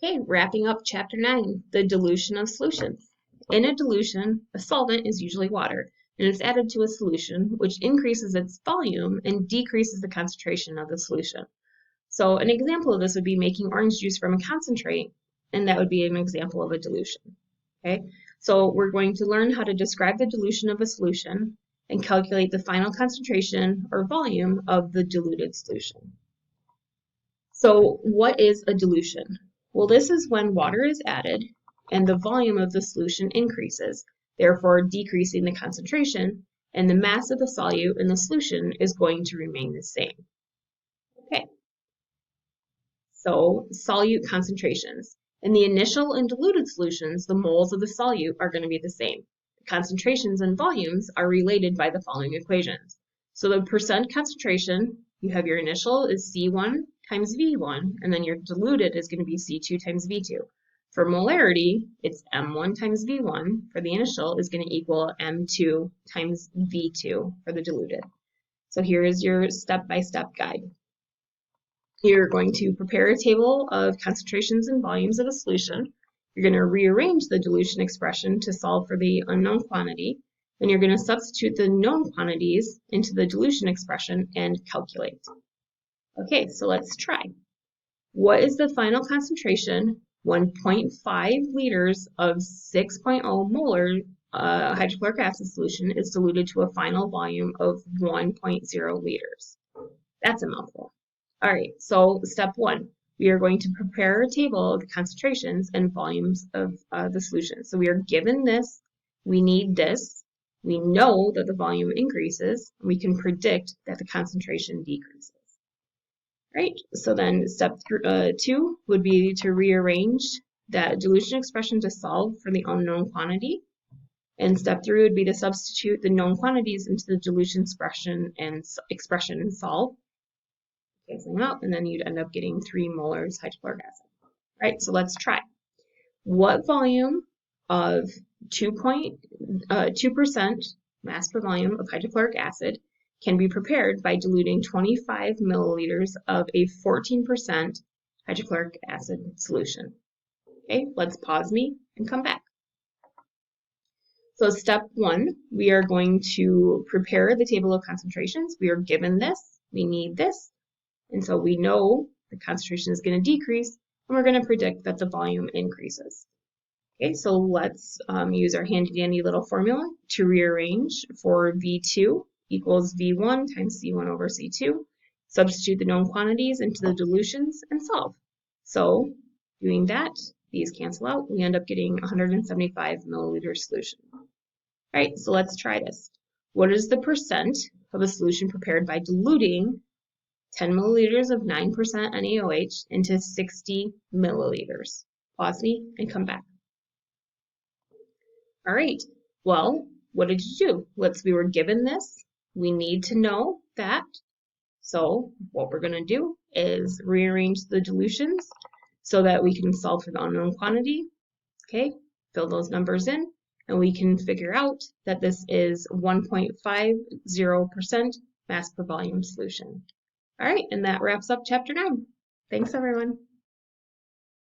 Okay, wrapping up chapter 9, the dilution of solutions. In a dilution, a solvent is usually water, and it's added to a solution, which increases its volume and decreases the concentration of the solution. So an example of this would be making orange juice from a concentrate, and that would be an example of a dilution. Okay, so we're going to learn how to describe the dilution of a solution and calculate the final concentration or volume of the diluted solution. So what is a dilution? Well, this is when water is added and the volume of the solution increases, therefore decreasing the concentration, and the mass of the solute in the solution is going to remain the same. Okay, so solute concentrations. In the initial and diluted solutions, the moles of the solute are going to be the same. The concentrations and volumes are related by the following equations. So the percent concentration, you have your initial is C1 times V1, and then your diluted is going to be C2 times V2. For molarity, it's M1 times V1 for the initial is going to equal M2 times V2 for the diluted. So here is your step-by-step guide. You're going to prepare a table of concentrations and volumes of a solution. You're going to rearrange the dilution expression to solve for the unknown quantity. Then you're going to substitute the known quantities into the dilution expression and calculate. Okay, so let's try. What is the final concentration when 0.5 liters of 6.0 molar hydrochloric acid solution is diluted to a final volume of 1.0 liters? That's a mouthful. All right, so step 1, we are going to prepare a table of the concentrations and volumes of the solution. So we are given this, we need this, we know that the volume increases, and we can predict that the concentration decreases. Right, so then step 2 would be to rearrange that dilution expression to solve for the unknown quantity. And step 3 would be to substitute the known quantities into the dilution expression and solve. Canceling out, and then you'd end up getting 3 molars hydrochloric acid. Right, so let's try. What volume of 2% mass per volume of hydrochloric acid can be prepared by diluting 25 milliliters of a 14% hydrochloric acid solution? Okay, let's pause me and come back. So step 1, we are going to prepare the table of concentrations. We are given this, we need this, and so we know the concentration is going to decrease, and we're going to predict that the volume increases. Okay, so let's use our handy dandy little formula to rearrange for V2 equals V1 times C1 over C2. Substitute the known quantities into the dilutions and solve. So doing that, these cancel out. We end up getting 175 milliliter solution. All right, so let's try this. What is the percent of a solution prepared by diluting 10 milliliters of 9% NaOH into 60 milliliters? Pause me and come back. All right, well, what did you do? We were given this. We need to know that. So what we're going to do is rearrange the dilutions so that we can solve for the unknown quantity. Okay, fill those numbers in, and we can figure out that this is 1.50% mass per volume solution. All right, and that wraps up chapter 9. Thanks, everyone.